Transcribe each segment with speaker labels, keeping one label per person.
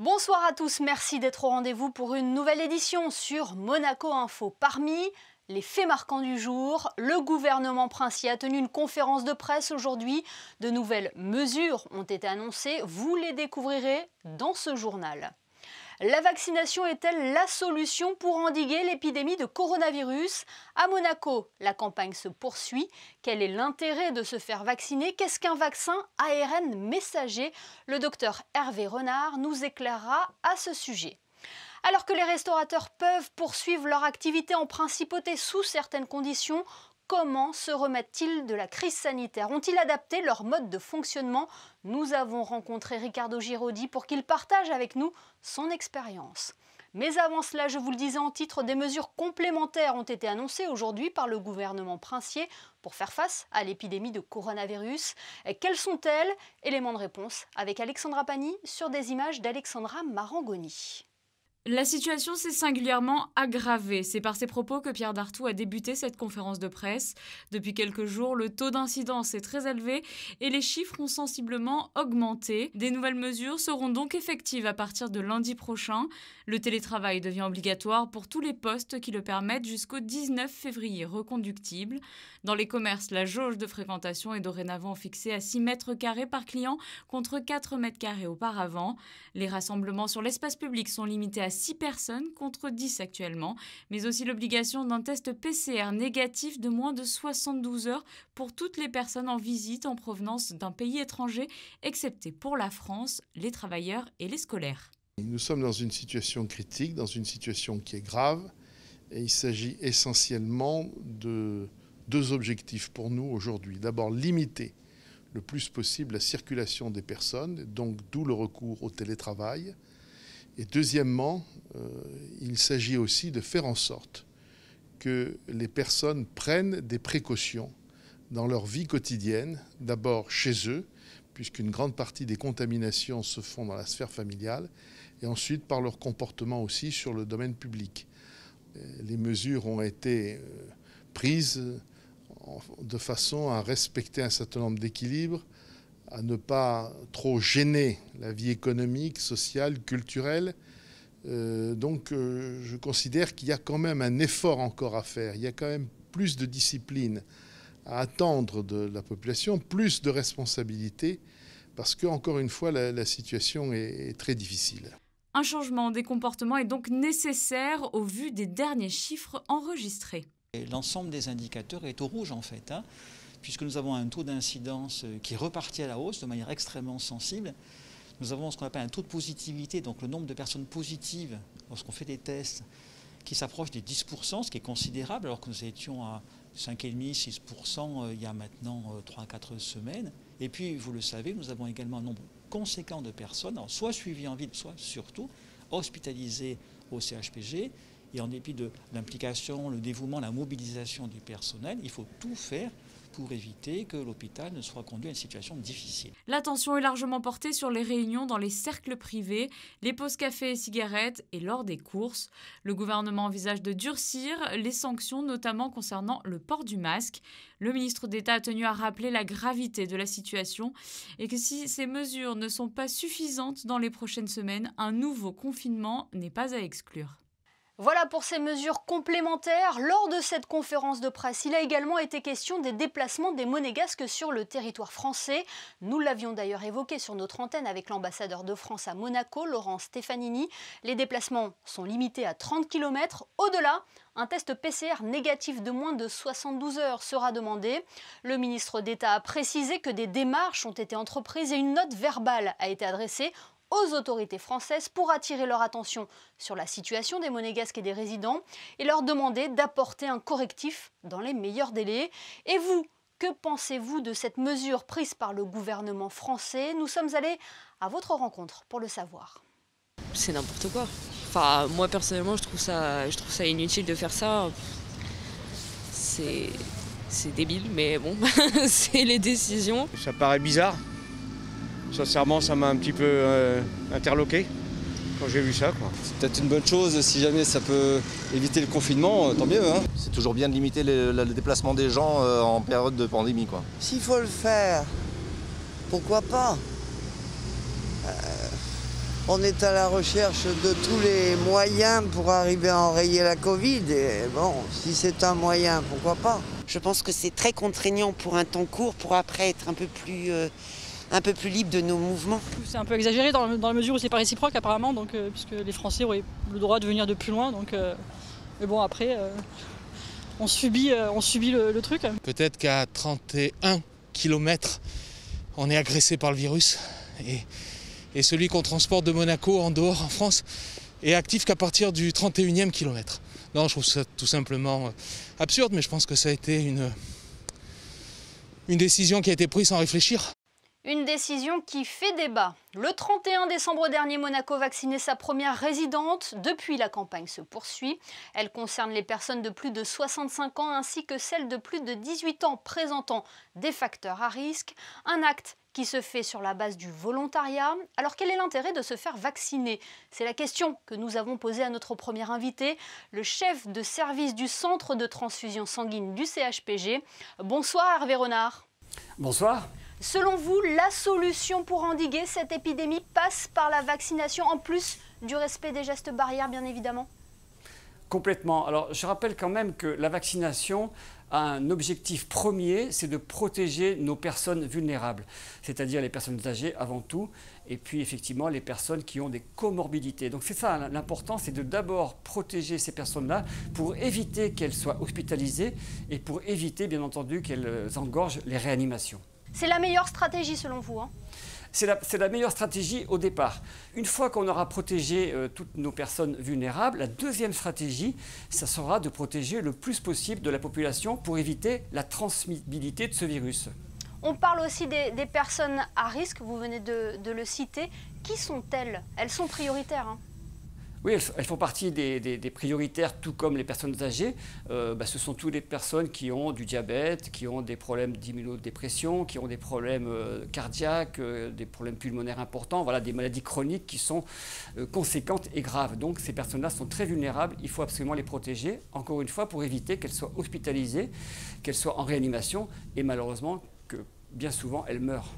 Speaker 1: Bonsoir à tous, merci d'être au rendez-vous pour une nouvelle édition sur Monaco Info. Parmi les faits marquants du jour, le gouvernement princier a tenu une conférence de presse aujourd'hui. De nouvelles mesures ont été annoncées, vous les découvrirez dans ce journal. La vaccination est-elle la solution pour endiguer l'épidémie de coronavirus? À Monaco, la campagne se poursuit. Quel est l'intérêt de se faire vacciner? Qu'est-ce qu'un vaccin ARN messager? Le docteur Hervé Renard nous éclairera à ce sujet. Alors que les restaurateurs peuvent poursuivre leur activité en principauté sous certaines conditions, comment se remettent-ils de la crise sanitaire? Ont-ils adapté leur mode de fonctionnement? Nous avons rencontré Ricardo Giraudy pour qu'il partage avec nous son expérience. Mais avant cela, je vous le disais en titre, des mesures complémentaires ont été annoncées aujourd'hui par le gouvernement princier pour faire face à l'épidémie de coronavirus. Quelles sont-elles? Élément de réponse avec Alexandra Pani sur des images d'Alexandra Marangoni.
Speaker 2: La situation s'est singulièrement aggravée. C'est par ces propos que Pierre Dartout a débuté cette conférence de presse. Depuis quelques jours, le taux d'incidence est très élevé et les chiffres ont sensiblement augmenté. Des nouvelles mesures seront donc effectives à partir de lundi prochain. Le télétravail devient obligatoire pour tous les postes qui le permettent jusqu'au 19 février, reconductible. Dans les commerces, la jauge de fréquentation est dorénavant fixée à 6 mètres carrés par client contre 4 mètres carrés auparavant. Les rassemblements sur l'espace public sont limités à 6 personnes contre 10 actuellement, mais aussi l'obligation d'un test PCR négatif de moins de 72 heures pour toutes les personnes en visite en provenance d'un pays étranger, excepté pour la France, les travailleurs et les scolaires.
Speaker 3: Nous sommes dans une situation critique, dans une situation qui est grave, et il s'agit essentiellement de deux objectifs pour nous aujourd'hui. D'abord, limiter le plus possible la circulation des personnes, donc d'où le recours au télétravail. Et deuxièmement, il s'agit aussi de faire en sorte que les personnes prennent des précautions dans leur vie quotidienne, d'abord chez eux, puisqu'une grande partie des contaminations se font dans la sphère familiale, et ensuite par leur comportement aussi sur le domaine public. Les mesures ont été prises de façon à respecter un certain nombre d'équilibres, à ne pas trop gêner la vie économique, sociale, culturelle. Donc je considère qu'il y a quand même un effort encore à faire. Il y a quand même plus de discipline à attendre de la population, plus de responsabilité, parce que, encore une fois, la situation est très difficile.
Speaker 2: Un changement des comportements est donc nécessaire au vu des derniers chiffres enregistrés.
Speaker 4: L'ensemble des indicateurs est au rouge en fait, puisque nous avons un taux d'incidence qui est reparti à la hausse de manière extrêmement sensible. Nous avons ce qu'on appelle un taux de positivité, donc le nombre de personnes positives lorsqu'on fait des tests, qui s'approche des 10%, ce qui est considérable, alors que nous étions à 5,5-6% il y a maintenant 3-4 semaines. Et puis, vous le savez, nous avons également un nombre conséquent de personnes, alors soit suivies en ville, soit surtout hospitalisées au CHPG. Et en dépit de l'implication, le dévouement, la mobilisation du personnel, il faut tout faire pour éviter que l'hôpital ne soit conduit à une situation difficile.
Speaker 2: L'attention est largement portée sur les réunions dans les cercles privés, les pauses café et cigarettes et lors des courses. Le gouvernement envisage de durcir les sanctions, notamment concernant le port du masque. Le ministre d'État a tenu à rappeler la gravité de la situation et que si ces mesures ne sont pas suffisantes dans les prochaines semaines, un nouveau confinement n'est pas à exclure.
Speaker 1: Voilà pour ces mesures complémentaires. Lors de cette conférence de presse, il a également été question des déplacements des monégasques sur le territoire français. Nous l'avions d'ailleurs évoqué sur notre antenne avec l'ambassadeur de France à Monaco, Laurent Stefanini. Les déplacements sont limités à 30 km. Au-delà, un test PCR négatif de moins de 72 heures sera demandé. Le ministre d'État a précisé que des démarches ont été entreprises et une note verbale a été adressée aux autorités françaises pour attirer leur attention sur la situation des monégasques et des résidents et leur demander d'apporter un correctif dans les meilleurs délais. Et vous, que pensez-vous de cette mesure prise par le gouvernement français? Nous sommes allés à votre rencontre pour le savoir.
Speaker 5: C'est n'importe quoi. Enfin, moi personnellement, je trouve ça inutile de faire ça. C'est débile, mais bon, c'est les décisions.
Speaker 6: Ça paraît bizarre. Sincèrement, ça m'a un petit peu interloqué quand j'ai vu ça, quoi.
Speaker 7: C'est peut-être une bonne chose, si jamais ça peut éviter le confinement, tant mieux.
Speaker 8: C'est toujours bien de limiter le déplacement des gens en période de pandémie, quoi.
Speaker 9: S'il faut le faire, pourquoi pas? On est à la recherche de tous les moyens pour arriver à enrayer la Covid. Et bon, si c'est un moyen, pourquoi pas?
Speaker 10: Je pense que c'est très contraignant pour un temps court, pour après être un peu plus libre de nos mouvements.
Speaker 11: C'est un peu exagéré dans la mesure où c'est pas réciproque apparemment, donc, puisque les Français auraient le droit de venir de plus loin. Donc, mais bon, après, on subit le truc.
Speaker 12: Peut-être qu'à 31 km, on est agressé par le virus. Et celui qu'on transporte de Monaco en dehors, en France, est actif qu'à partir du 31e kilomètre. Non, je trouve ça tout simplement absurde, mais je pense que ça a été une décision qui a été prise sans réfléchir.
Speaker 1: Une décision qui fait débat. Le 31 décembre dernier, Monaco vaccinait sa première résidente. Depuis, la campagne se poursuit. Elle concerne les personnes de plus de 65 ans ainsi que celles de plus de 18 ans présentant des facteurs à risque. Un acte qui se fait sur la base du volontariat. Alors quel est l'intérêt de se faire vacciner? C'est la question que nous avons posée à notre premier invité, le chef de service du centre de transfusion sanguine du CHPG. Bonsoir Hervé Renard.
Speaker 13: Bonsoir.
Speaker 1: Selon vous, la solution pour endiguer cette épidémie passe par la vaccination, en plus du respect des gestes barrières, bien évidemment?
Speaker 13: Complètement. Alors, je rappelle quand même que la vaccination a un objectif premier, c'est de protéger nos personnes vulnérables, c'est-à-dire les personnes âgées avant tout, et puis effectivement les personnes qui ont des comorbidités. Donc c'est ça, l'important, c'est de d'abord protéger ces personnes-là pour éviter qu'elles soient hospitalisées et pour éviter, bien entendu, qu'elles engorgent les réanimations.
Speaker 1: C'est la meilleure stratégie selon vous, hein?
Speaker 13: C'est la meilleure stratégie au départ. Une fois qu'on aura protégé toutes nos personnes vulnérables, la deuxième stratégie, ça sera de protéger le plus possible de la population pour éviter la transmissibilité de ce virus.
Speaker 1: On parle aussi des personnes à risque, vous venez de le citer. Qui sont-elles? Elles sont prioritaires, hein?
Speaker 13: Oui, elles font partie des prioritaires, tout comme les personnes âgées. Ce sont toutes les personnes qui ont du diabète, qui ont des problèmes d'immunodépression, qui ont des problèmes cardiaques, des problèmes pulmonaires importants, voilà, des maladies chroniques qui sont conséquentes et graves. Donc ces personnes-là sont très vulnérables, il faut absolument les protéger, encore une fois, pour éviter qu'elles soient hospitalisées, qu'elles soient en réanimation et malheureusement que bien souvent elles meurent.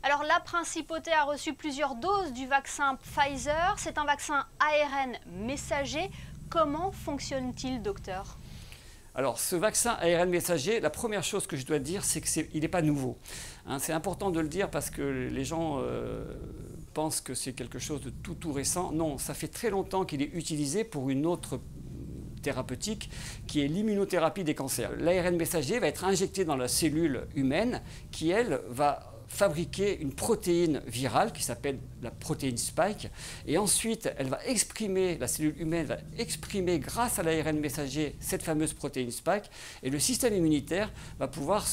Speaker 1: Alors la principauté a reçu plusieurs doses du vaccin Pfizer. C'est un vaccin ARN messager. Comment fonctionne-t-il, docteur?
Speaker 13: Alors ce vaccin ARN messager, la première chose que je dois dire, c'est qu'il n'est pas nouveau. Hein, c'est important de le dire parce que les gens pensent que c'est quelque chose de tout récent. Non, ça fait très longtemps qu'il est utilisé pour une autre thérapeutique qui est l'immunothérapie des cancers. L'ARN messager va être injecté dans la cellule humaine qui, elle, va fabriquer une protéine virale qui s'appelle la protéine spike et ensuite elle va exprimer, la cellule humaine va exprimer grâce à l'ARN messager cette fameuse protéine spike et le système immunitaire va pouvoir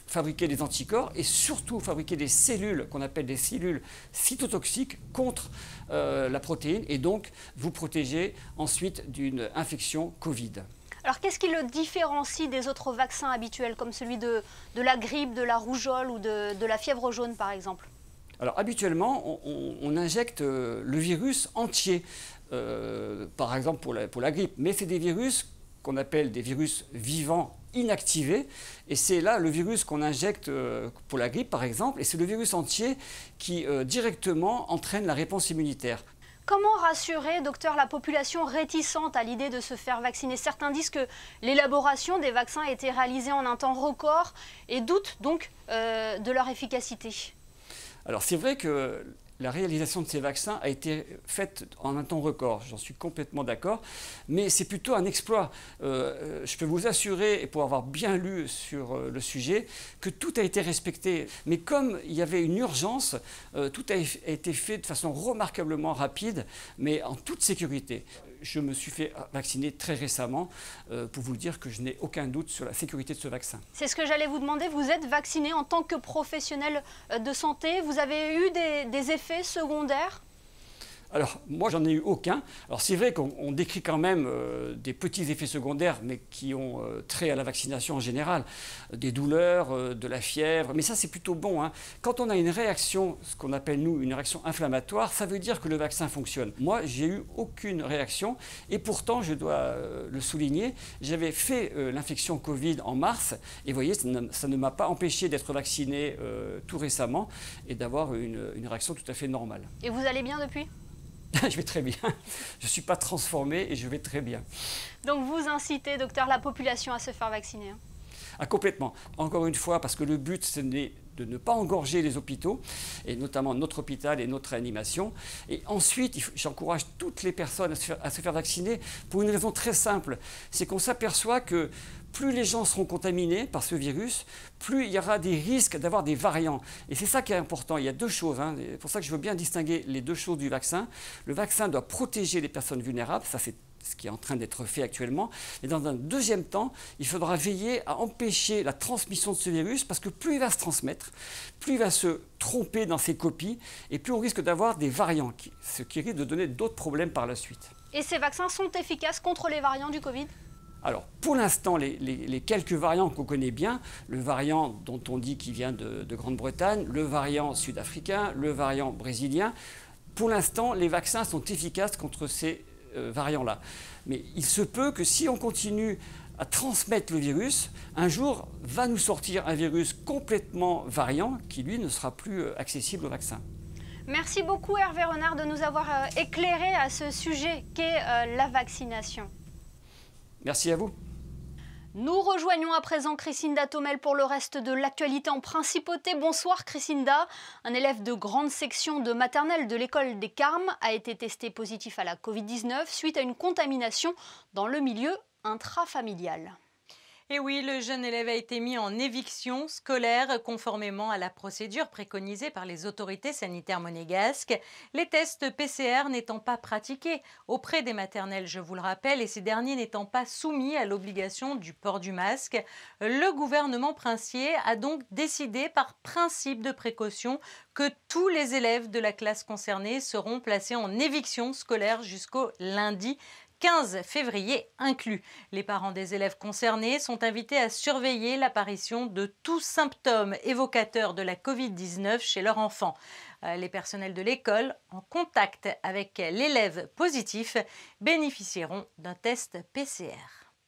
Speaker 13: fabriquer des anticorps et surtout fabriquer des cellules qu'on appelle des cellules cytotoxiques contre la protéine et donc vous protéger ensuite d'une infection Covid.
Speaker 1: Alors qu'est-ce qui le différencie des autres vaccins habituels comme celui de la grippe, de la rougeole ou de la fièvre jaune par exemple?
Speaker 13: Alors habituellement, on injecte le virus entier, par exemple pour la grippe, mais c'est des virus qu'on appelle des virus vivants inactivés, et c'est là le virus qu'on injecte pour la grippe par exemple, et c'est le virus entier qui directement entraîne la réponse immunitaire.
Speaker 1: Comment rassurer, docteur, la population réticente à l'idée de se faire vacciner? Certains disent que l'élaboration des vaccins a été réalisée en un temps record et doutent donc de leur efficacité.
Speaker 13: Alors c'est vrai que la réalisation de ces vaccins a été faite en un temps record, j'en suis complètement d'accord, mais c'est plutôt un exploit. Je peux vous assurer, et pour avoir bien lu sur le sujet, que tout a été respecté. Mais comme il y avait une urgence, tout a été fait de façon remarquablement rapide, mais en toute sécurité. Je me suis fait vacciner très récemment pour vous dire que je n'ai aucun doute sur la sécurité de ce vaccin.
Speaker 1: C'est ce que j'allais vous demander. Vous êtes vacciné en tant que professionnel de santé. Vous avez eu des effets secondaires?
Speaker 13: Alors, moi, j'en ai eu aucun. Alors, c'est vrai qu'on décrit quand même des petits effets secondaires, mais qui ont trait à la vaccination en général. Des douleurs, de la fièvre, mais ça, c'est plutôt bon, hein. Quand on a une réaction, ce qu'on appelle, nous, une réaction inflammatoire, ça veut dire que le vaccin fonctionne. Moi, j'ai eu aucune réaction, et pourtant, je dois le souligner, j'avais fait l'infection Covid en mars, et vous voyez, ça ne m'a pas empêché d'être vacciné tout récemment, et d'avoir une réaction tout à fait normale.
Speaker 1: Et vous allez bien depuis ?
Speaker 13: Je vais très bien. Je ne suis pas transformé et je vais très bien.
Speaker 1: Donc vous incitez, docteur, la population à se faire vacciner, hein ?
Speaker 13: Ah, complètement. Encore une fois, parce que le but, c'est de ne pas engorger les hôpitaux, et notamment notre hôpital et notre réanimation. Et ensuite, j'encourage toutes les personnes à se faire vacciner pour une raison très simple. C'est qu'on s'aperçoit que plus les gens seront contaminés par ce virus, plus il y aura des risques d'avoir des variants. Et c'est ça qui est important. Il y a deux choses, hein. C'est pour ça que je veux bien distinguer les deux choses du vaccin. Le vaccin doit protéger les personnes vulnérables, ça c'est ce qui est en train d'être fait actuellement. Et dans un deuxième temps, il faudra veiller à empêcher la transmission de ce virus, parce que plus il va se transmettre, plus il va se tromper dans ses copies, et plus on risque d'avoir des variants, ce qui risque de donner d'autres problèmes par la suite.
Speaker 1: Et ces vaccins sont efficaces contre les variants du Covid ?
Speaker 13: Alors, pour l'instant, les quelques variants qu'on connaît bien, le variant dont on dit qu'il vient de Grande-Bretagne, le variant sud-africain, le variant brésilien, pour l'instant, les vaccins sont efficaces contre ces variants-là. Mais il se peut que si on continue à transmettre le virus, un jour va nous sortir un virus complètement variant qui, lui, ne sera plus accessible au vaccin.
Speaker 1: Merci beaucoup Hervé Renard de nous avoir éclairé à ce sujet qu'est la vaccination.
Speaker 13: Merci à vous.
Speaker 1: Nous rejoignons à présent Crisinda Thomel pour le reste de l'actualité en principauté. Bonsoir Crisinda. Un élève de grande section de maternelle de l'école des Carmes a été testé positif à la Covid-19 suite à une contamination dans le milieu intrafamilial.
Speaker 14: Et oui, le jeune élève a été mis en éviction scolaire conformément à la procédure préconisée par les autorités sanitaires monégasques. Les tests PCR n'étant pas pratiqués auprès des maternelles, je vous le rappelle, et ces derniers n'étant pas soumis à l'obligation du port du masque, le gouvernement princier a donc décidé par principe de précaution que tous les élèves de la classe concernée seront placés en éviction scolaire jusqu'au lundi 15 février inclus. Les parents des élèves concernés sont invités à surveiller l'apparition de tout symptôme évocateur de la Covid-19 chez leur enfant. Les personnels de l'école, en contact avec l'élève positif, bénéficieront d'un test PCR.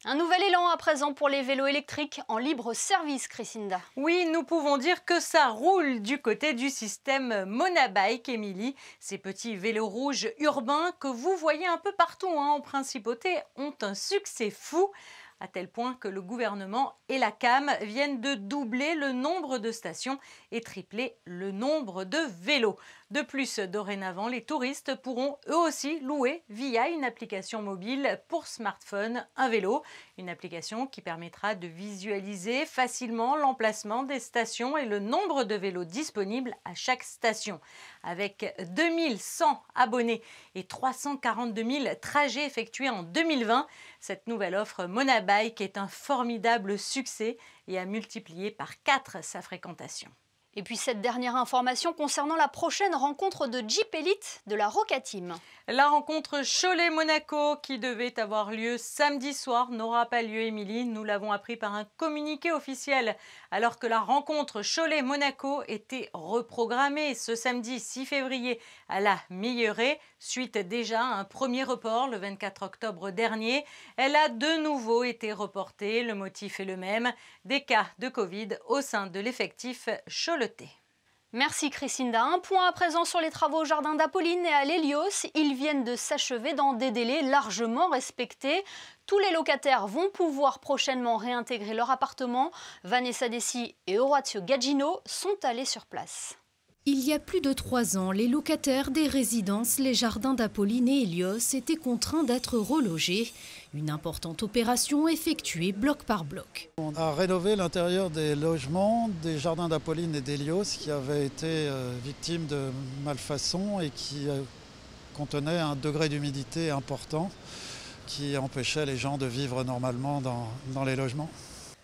Speaker 1: Un nouvel élan à présent pour les vélos électriques en libre service, Crisinda.
Speaker 14: Oui, nous pouvons dire que ça roule du côté du système Monabike, Émilie. Ces petits vélos rouges urbains que vous voyez un peu partout en principauté ont un succès fou, à tel point que le gouvernement et la CAM viennent de doubler le nombre de stations et tripler le nombre de vélos. De plus, dorénavant, les touristes pourront eux aussi louer via une application mobile pour smartphone un vélo. Une application qui permettra de visualiser facilement l'emplacement des stations et le nombre de vélos disponibles à chaque station. Avec 2100 abonnés et 342 000 trajets effectués en 2020, cette nouvelle offre Monabike est un formidable succès et a multiplié par 4 sa fréquentation.
Speaker 1: Et puis cette dernière information concernant la prochaine rencontre de Jeep Elite de la Roca Team.
Speaker 14: La rencontre Cholet-Monaco qui devait avoir lieu samedi soir n'aura pas lieu, Émilie. Nous l'avons appris par un communiqué officiel alors que la rencontre Cholet-Monaco était reprogrammée ce samedi 6 février à la Meilleraie, suite déjà à un premier report le 24 octobre dernier. Elle a de nouveau été reportée. Le motif est le même, des cas de Covid au sein de l'effectif Choletais.
Speaker 1: Merci Crisinda. Un point à présent sur les travaux au jardin d'Apolline et à l'Hélios. Ils viennent de s'achever dans des délais largement respectés. Tous les locataires vont pouvoir prochainement réintégrer leur appartement. Vanessa Dessy et Orazio Gaggino sont allés sur place.
Speaker 15: Il y a plus de 3 ans, les locataires des résidences Les Jardins d'Apolline et Hélios étaient contraints d'être relogés. Une importante opération effectuée bloc par bloc.
Speaker 16: On a rénové l'intérieur des logements des Jardins d'Apolline et d'Hélios qui avaient été victimes de malfaçons et qui contenaient un degré d'humidité important qui empêchait les gens de vivre normalement dans les logements.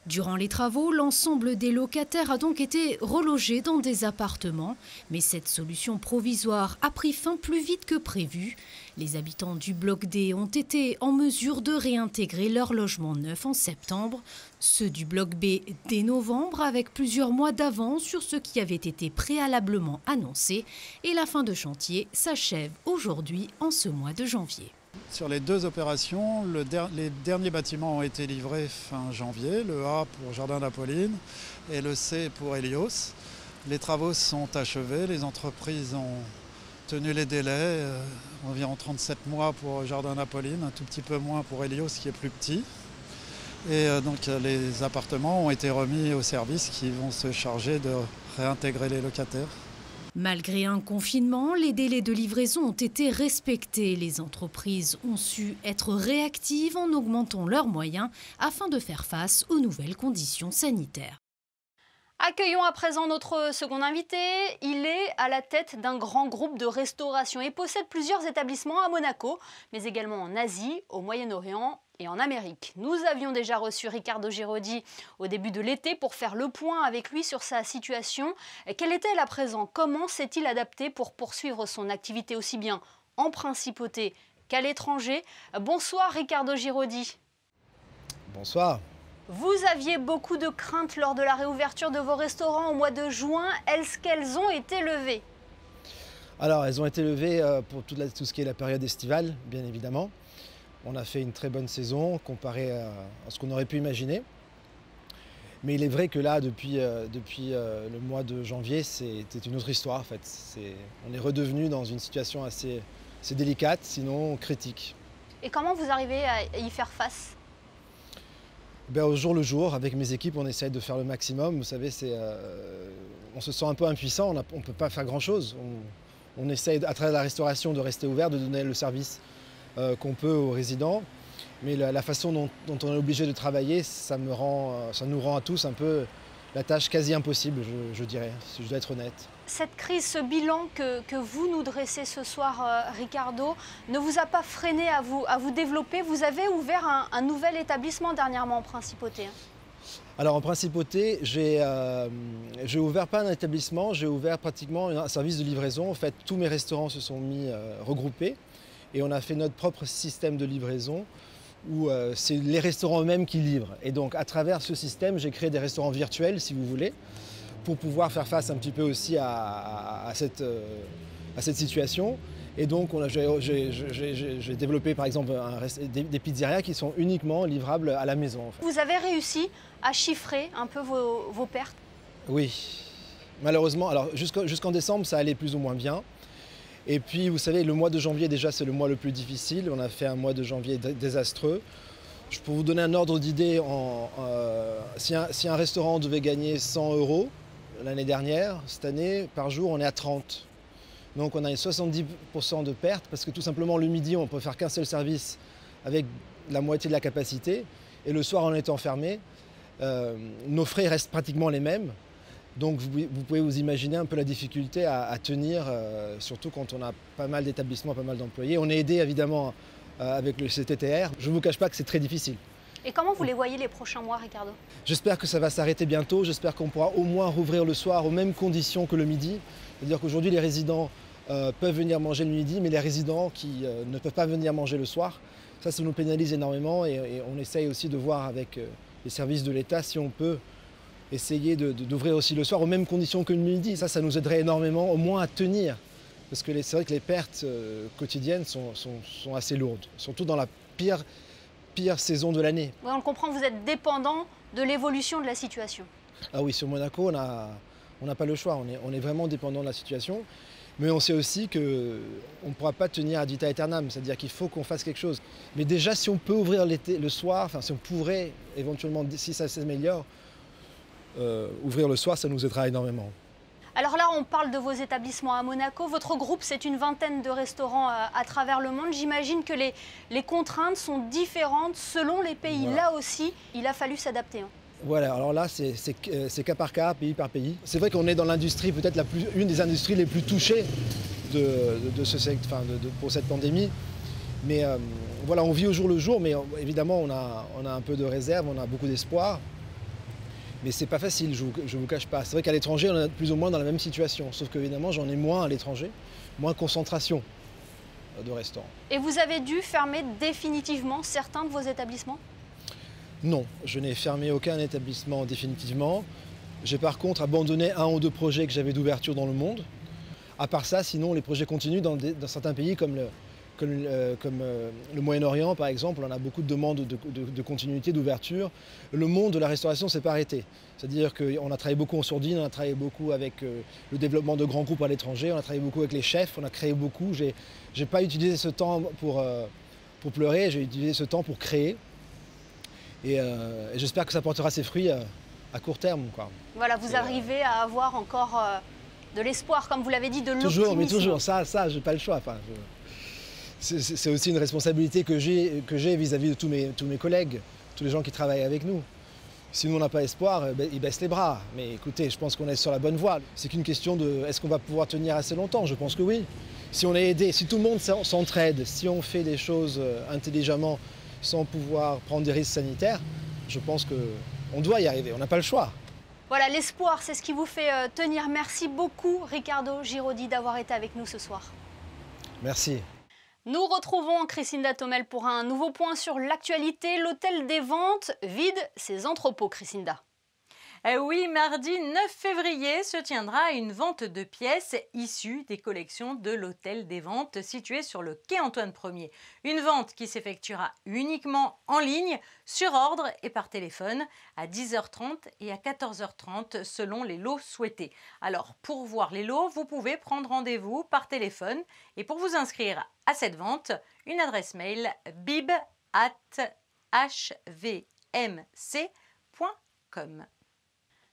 Speaker 15: Durant les travaux, l'ensemble des locataires a donc été relogé dans des appartements. Mais cette solution provisoire a pris fin plus vite que prévu. Les habitants du bloc D ont été en mesure de réintégrer leur logement neuf en septembre. Ceux du bloc B dès novembre, avec plusieurs mois d'avance sur ce qui avait été préalablement annoncé. Et la fin de chantier s'achève aujourd'hui en ce mois de janvier.
Speaker 16: Sur les deux opérations, les derniers bâtiments ont été livrés fin janvier, le A pour Jardin d'Apolline et le C pour Hélios. Les travaux sont achevés, les entreprises ont tenu les délais, environ 37 mois pour Jardin d'Apolline, un tout petit peu moins pour Hélios qui est plus petit. Et donc les appartements ont été remis aux services qui vont se charger de réintégrer les locataires.
Speaker 15: Malgré un confinement, les délais de livraison ont été respectés. Les entreprises ont su être réactives en augmentant leurs moyens afin de faire face aux nouvelles conditions sanitaires.
Speaker 1: Accueillons à présent notre second invité. Il est à la tête d'un grand groupe de restauration et possède plusieurs établissements à Monaco, mais également en Asie, au Moyen-Orient et en Amérique. Nous avions déjà reçu Riccardo Girodi au début de l'été pour faire le point avec lui sur sa situation. Quelle est-elle à présent? Comment s'est-il adapté pour poursuivre son activité aussi bien en principauté qu'à l'étranger? Bonsoir Riccardo Girodi.
Speaker 17: Bonsoir.
Speaker 1: Vous aviez beaucoup de craintes lors de la réouverture de vos restaurants au mois de juin. Est-ce qu'elles ont été levées?
Speaker 17: Alors, elles ont été levées pour tout ce qui est la période estivale, bien évidemment. On a fait une très bonne saison comparé à ce qu'on aurait pu imaginer. Mais il est vrai que là, depuis le mois de janvier, c'était une autre histoire en fait. On est redevenu dans une situation assez délicate, sinon critique.
Speaker 1: Et comment vous arrivez à y faire face?
Speaker 17: Au jour le jour, avec mes équipes, on essaye de faire le maximum. Vous savez, on se sent un peu impuissant, on ne peut pas faire grand-chose. On essaye, à travers la restauration, de rester ouvert, de donner le service qu'on peut aux résidents. Mais la façon dont on est obligé de travailler, ça nous rend à tous un peu la tâche quasi impossible, je dirais, si je dois être honnête.
Speaker 1: Cette crise, ce bilan que vous nous dressez ce soir, Riccardo, ne vous a pas freiné à vous développer? Vous avez ouvert un nouvel établissement dernièrement en Principauté.
Speaker 17: Alors en Principauté, j'ai ouvert pas un établissement, j'ai ouvert pratiquement un service de livraison. En fait, tous mes restaurants se sont mis regroupés et on a fait notre propre système de livraison où c'est les restaurants eux-mêmes qui livrent. Et donc à travers ce système, j'ai créé des restaurants virtuels, si vous voulez, pour pouvoir faire face un petit peu aussi à cette situation. Et donc j'ai développé par exemple des pizzerias qui sont uniquement livrables à la maison. En fait.
Speaker 1: Vous avez réussi à chiffrer un peu vos pertes? Oui,
Speaker 17: malheureusement. Alors jusqu'en décembre, ça allait plus ou moins bien. Et puis, vous savez, le mois de janvier, déjà, c'est le mois le plus difficile. On a fait un mois de janvier désastreux. Pour vous donner un ordre d'idée, si un restaurant devait gagner 100 € l'année dernière, cette année, par jour, on est à 30. Donc, on a 70% de pertes parce que tout simplement, le midi, on ne peut faire qu'un seul service avec la moitié de la capacité. Et le soir, on est enfermé. Nos frais restent pratiquement les mêmes. Donc vous pouvez vous imaginer un peu la difficulté à tenir, surtout quand on a pas mal d'établissements, pas mal d'employés. On est aidé évidemment avec le CTTR. Je ne vous cache pas que c'est très difficile.
Speaker 1: Et comment vous les voyez les prochains mois, Riccardo?
Speaker 17: J'espère que ça va s'arrêter bientôt. J'espère qu'on pourra au moins rouvrir le soir aux mêmes conditions que le midi. C'est-à-dire qu'aujourd'hui les résidents peuvent venir manger le midi, mais les résidents qui ne peuvent pas venir manger le soir, ça nous pénalise énormément et on essaye aussi de voir avec les services de l'État si on peut essayer d'ouvrir aussi le soir aux mêmes conditions que le midi. Ça nous aiderait énormément, au moins à tenir. Parce que c'est vrai que les pertes quotidiennes sont assez lourdes, surtout dans la pire saison de l'année.
Speaker 1: Oui, on le comprend, vous êtes dépendant de l'évolution de la situation.
Speaker 17: Ah oui, sur Monaco, on n'a pas le choix, on est vraiment dépendant de la situation. Mais on sait aussi qu'on ne pourra pas tenir ad vitam aeternam, c'est-à-dire qu'il faut qu'on fasse quelque chose. Mais déjà, si on peut ouvrir le soir, enfin si on pourrait éventuellement, si ça s'améliore, ouvrir le soir, ça nous aidera énormément.
Speaker 1: Alors là, on parle de vos établissements à Monaco. Votre groupe, c'est une vingtaine de restaurants à travers le monde. J'imagine que les contraintes sont différentes selon les pays. Voilà. Là aussi, il a fallu s'adapter.
Speaker 17: Voilà, alors là, c'est cas par cas, pays par pays. C'est vrai qu'on est dans l'industrie, peut-être une des industries les plus touchées pour cette pandémie. Mais voilà, on vit au jour le jour, mais évidemment, on a un peu de réserve, on a beaucoup d'espoir. Mais c'est pas facile, je vous cache pas. C'est vrai qu'à l'étranger, on est plus ou moins dans la même situation. Sauf qu'évidemment, j'en ai moins à l'étranger, moins de concentration de restaurants.
Speaker 1: Et vous avez dû fermer définitivement certains de vos établissements?
Speaker 17: Non, je n'ai fermé aucun établissement définitivement. J'ai par contre abandonné 1 ou 2 projets que j'avais d'ouverture dans le monde. À part ça, sinon, les projets continuent dans certains pays comme le Moyen-Orient, par exemple. On a beaucoup de demandes de continuité, d'ouverture. Le monde de la restauration ne s'est pas arrêté. C'est-à-dire qu'on a travaillé beaucoup en sourdine, on a travaillé beaucoup avec le développement de grands groupes à l'étranger, on a travaillé beaucoup avec les chefs, on a créé beaucoup. J'ai pas utilisé ce temps pour pleurer, j'ai utilisé ce temps pour créer. Et j'espère que ça portera ses fruits à court terme, quoi.
Speaker 1: Voilà, vous arrivez à avoir encore de l'espoir, comme vous l'avez dit, de l'optimisme.
Speaker 17: Toujours, mais toujours, ça j'ai pas le choix. Enfin, c'est aussi une responsabilité que j'ai vis-à-vis de tous mes collègues, tous les gens qui travaillent avec nous. Si nous on n'a pas espoir, ils baissent les bras. Mais écoutez, je pense qu'on est sur la bonne voie. C'est qu'une question de est-ce qu'on va pouvoir tenir assez longtemps? Je pense que oui. Si on est aidé, si tout le monde s'entraide, si on fait des choses intelligemment sans pouvoir prendre des risques sanitaires, je pense qu'on doit y arriver, on n'a pas le choix.
Speaker 1: Voilà, l'espoir, c'est ce qui vous fait tenir. Merci beaucoup, Riccardo Giraudy, d'avoir été avec nous ce soir.
Speaker 17: Merci.
Speaker 1: Nous retrouvons Crisinda Thomel pour un nouveau point sur l'actualité. L'hôtel des ventes vide ses entrepôts, Crisinda.
Speaker 14: Oui, mardi 9 février se tiendra une vente de pièces issues des collections de l'Hôtel des Ventes situé sur le quai Antoine Ier. Une vente qui s'effectuera uniquement en ligne, sur ordre et par téléphone à 10h30 et à 14h30 selon les lots souhaités. Alors pour voir les lots, vous pouvez prendre rendez-vous par téléphone et pour vous inscrire à cette vente, une adresse mail bib@hvmc.com.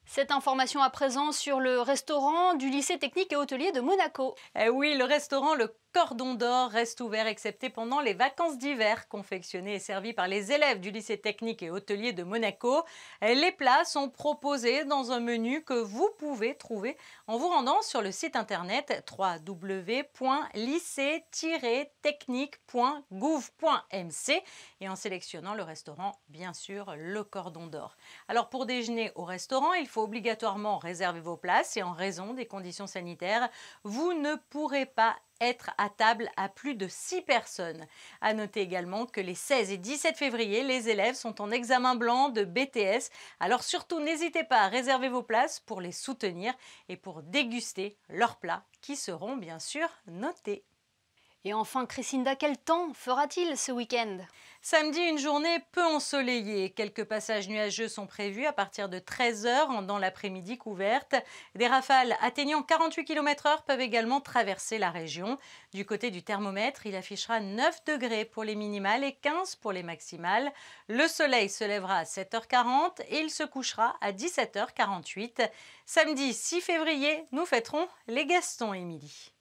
Speaker 1: Cette information à présent sur le restaurant du lycée technique et hôtelier de Monaco.
Speaker 14: Oui, le restaurant Le Cordon d'Or reste ouvert excepté pendant les vacances d'hiver, confectionné et servi par les élèves du lycée technique et hôtelier de Monaco. Les plats sont proposés dans un menu que vous pouvez trouver en vous rendant sur le site internet www.lycée-technique.gouv.mc et en sélectionnant le restaurant, bien sûr, Le Cordon d'Or. Alors pour déjeuner au restaurant, il faut obligatoirement réserver vos places et en raison des conditions sanitaires, vous ne pourrez pas être à table à plus de 6 personnes. À noter également que les 16 et 17 février, les élèves sont en examen blanc de BTS. Alors surtout, n'hésitez pas à réserver vos places pour les soutenir et pour déguster leurs plats qui seront bien sûr notés.
Speaker 1: Et enfin, Crisinda, quel temps fera-t-il ce week-end?
Speaker 14: Samedi, une journée peu ensoleillée. Quelques passages nuageux sont prévus à partir de 13h dans l'après-midi couverte. Des rafales atteignant 48 km/h peuvent également traverser la région. Du côté du thermomètre, il affichera 9 degrés pour les minimales et 15 pour les maximales. Le soleil se lèvera à 7h40 et il se couchera à 17h48. Samedi 6 février, nous fêterons les Gastons, Émilie.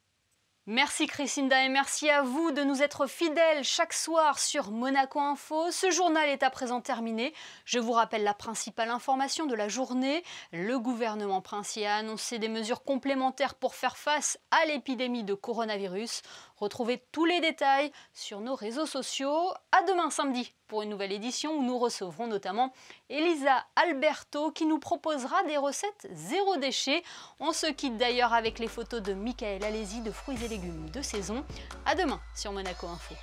Speaker 1: Merci Crisinda et merci à vous de nous être fidèles chaque soir sur Monaco Info. Ce journal est à présent terminé. Je vous rappelle la principale information de la journée. Le gouvernement princier a annoncé des mesures complémentaires pour faire face à l'épidémie de coronavirus. Retrouvez tous les détails sur nos réseaux sociaux. À demain samedi pour une nouvelle édition où nous recevrons notamment Elisa Alberto qui nous proposera des recettes zéro déchet. On se quitte d'ailleurs avec les photos de Michael Alési de fruits et légumes de saison. À demain sur Monaco Info.